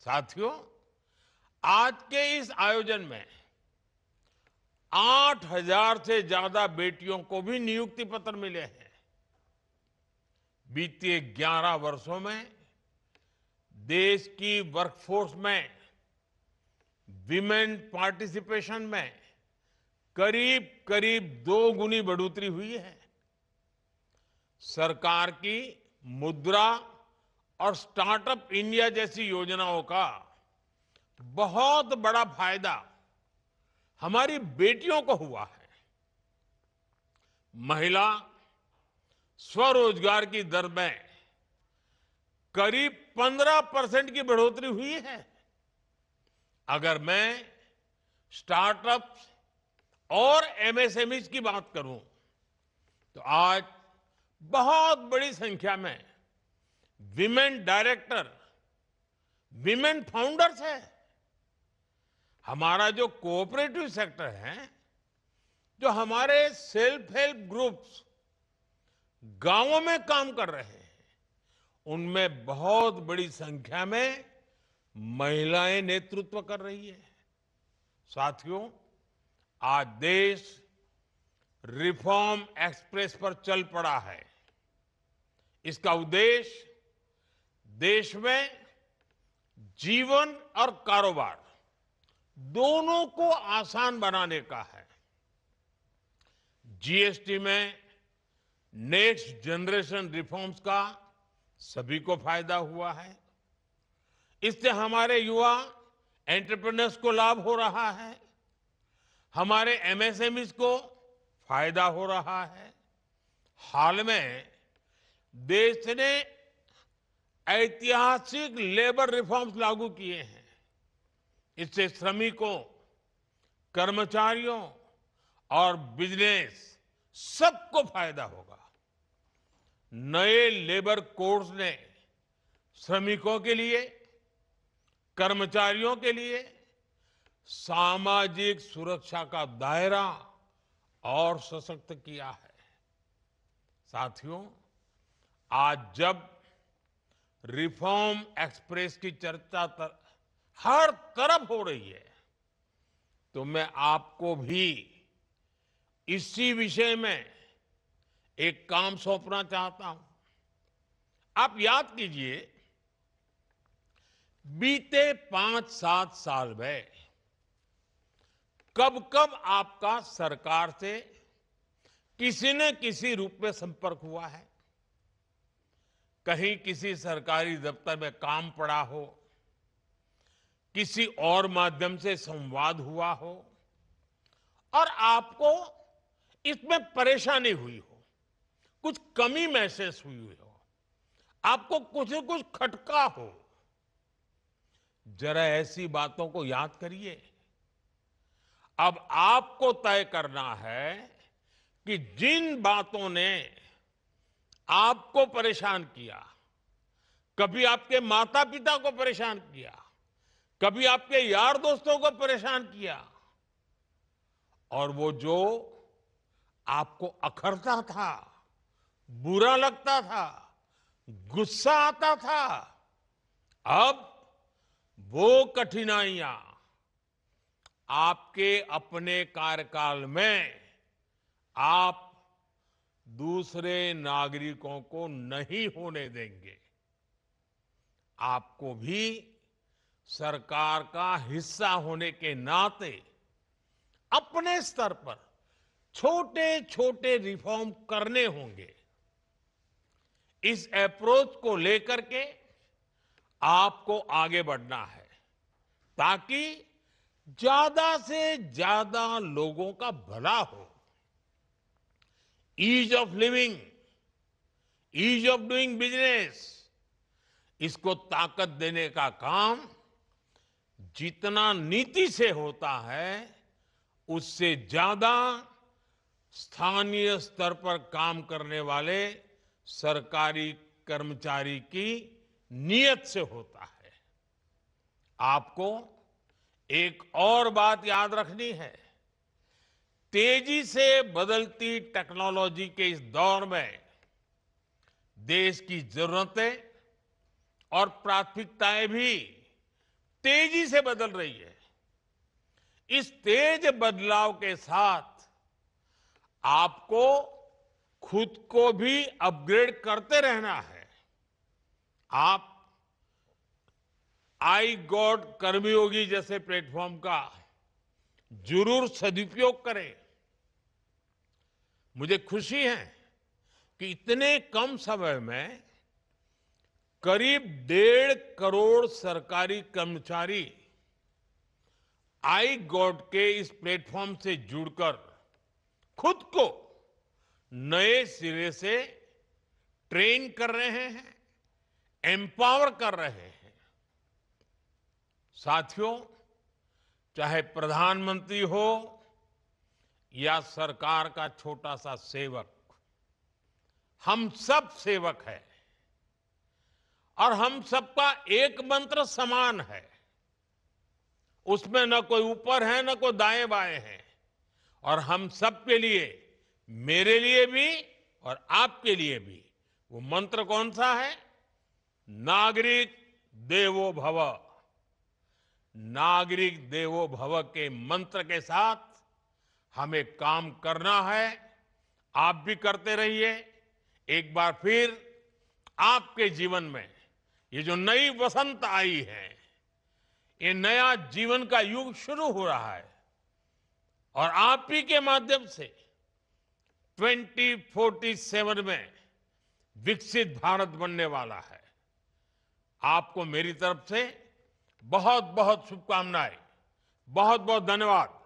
साथियों, आज के इस आयोजन में 8,000 से ज्यादा बेटियों को भी नियुक्ति पत्र मिले हैं। बीते 11 वर्षों में देश की वर्कफोर्स में विमेन पार्टिसिपेशन में करीब करीब 2 गुनी बढ़ोतरी हुई है। सरकार की मुद्रा और स्टार्टअप इंडिया जैसी योजनाओं का बहुत बड़ा फायदा हमारी बेटियों को हुआ है। महिला स्वरोजगार की दर में करीब 15% की बढ़ोतरी हुई है। अगर मैं स्टार्टअप्स और एमएसएमईज की बात करूं तो आज बहुत बड़ी संख्या में विमेन डायरेक्टर, विमेन फाउंडर्स है। हमारा जो कोऑपरेटिव सेक्टर है, जो हमारे सेल्फ हेल्प ग्रुप्स गांवों में काम कर रहे हैं, उनमें बहुत बड़ी संख्या में महिलाएं नेतृत्व कर रही है। साथियों, आज देश रिफॉर्म एक्सप्रेस पर चल पड़ा है। इसका उद्देश्य देश में जीवन और कारोबार दोनों को आसान बनाने का है। जीएसटी में नेक्स्ट जनरेशन रिफॉर्म्स का सभी को फायदा हुआ है। इससे हमारे युवा एंटरप्रेन्योर्स को लाभ हो रहा है, हमारे एमएसएमईज को फायदा हो रहा है। हाल में देश ने ऐतिहासिक लेबर रिफॉर्म्स लागू किए हैं। इससे श्रमिकों, कर्मचारियों और बिजनेस सबको फायदा होगा। नए लेबर कोड्स ने श्रमिकों के लिए, कर्मचारियों के लिए सामाजिक सुरक्षा का दायरा और सशक्त किया है। साथियों, आज जब रिफॉर्म एक्सप्रेस की चर्चा हर तरफ हो रही है, तो मैं आपको भी इसी विषय में एक काम सौंपना चाहता हूं। आप याद कीजिए, बीते 5-7 साल में कब कब आपका सरकार से किसी न किसी रूप में संपर्क हुआ है। कहीं किसी सरकारी दफ्तर में काम पड़ा हो, किसी और माध्यम से संवाद हुआ हो और आपको इसमें परेशानी हुई हो, कुछ कमी महसूस हुई हो, आपको कुछ न कुछ खटका हो। जरा ऐसी बातों को याद करिए। अब आपको तय करना है कि जिन बातों ने आपको परेशान किया, कभी आपके माता पिता को परेशान किया, कभी आपके यार दोस्तों को परेशान किया, और वो जो आपको अखरता था, बुरा लगता था, गुस्सा आता था, अब वो कठिनाइयां आपके अपने कार्यकाल में आप दूसरे नागरिकों को नहीं होने देंगे। आपको भी सरकार का हिस्सा होने के नाते अपने स्तर पर छोटे छोटे रिफॉर्म करने होंगे। इस अप्रोच को लेकर के आपको आगे बढ़ना है, ताकि ज्यादा से ज्यादा लोगों का भला हो। Ease of living, ease of doing business, इसको ताकत देने का काम जितना नीति से होता है, उससे ज्यादा स्थानीय स्तर पर काम करने वाले सरकारी कर्मचारी की नीयत से होता है। आपको एक और बात याद रखनी है। तेजी से बदलती टेक्नोलॉजी के इस दौर में देश की जरूरतें और प्राथमिकताएं भी तेजी से बदल रही है। इस तेज बदलाव के साथ आपको खुद को भी अपग्रेड करते रहना है। आप आई गॉड कर्मयोगी जैसे प्लेटफॉर्म का जरूर सदुपयोग करें। मुझे खुशी है कि इतने कम समय में करीब 1.5 करोड़ सरकारी कर्मचारी आई गॉड के इस प्लेटफॉर्म से जुड़कर खुद को नए सिरे से ट्रेन कर रहे हैं, एम्पावर कर रहे हैं। साथियों, चाहे प्रधानमंत्री हो या सरकार का छोटा सा सेवक, हम सब सेवक हैं और हम सबका एक मंत्र समान है। उसमें न कोई ऊपर है न कोई दाएं बाएं है। और हम सबके लिए, मेरे लिए भी और आपके लिए भी, वो मंत्र कौन सा है? नागरिक देवो भव। नागरिक देवो भव के मंत्र के साथ हमें काम करना है। आप भी करते रहिए। एक बार फिर आपके जीवन में ये जो नई वसंत आई है, ये नया जीवन का युग शुरू हो रहा है और आप ही के माध्यम से 2047 में विकसित भारत बनने वाला है। आपको मेरी तरफ से बहुत बहुत शुभकामनाएं। बहुत बहुत धन्यवाद।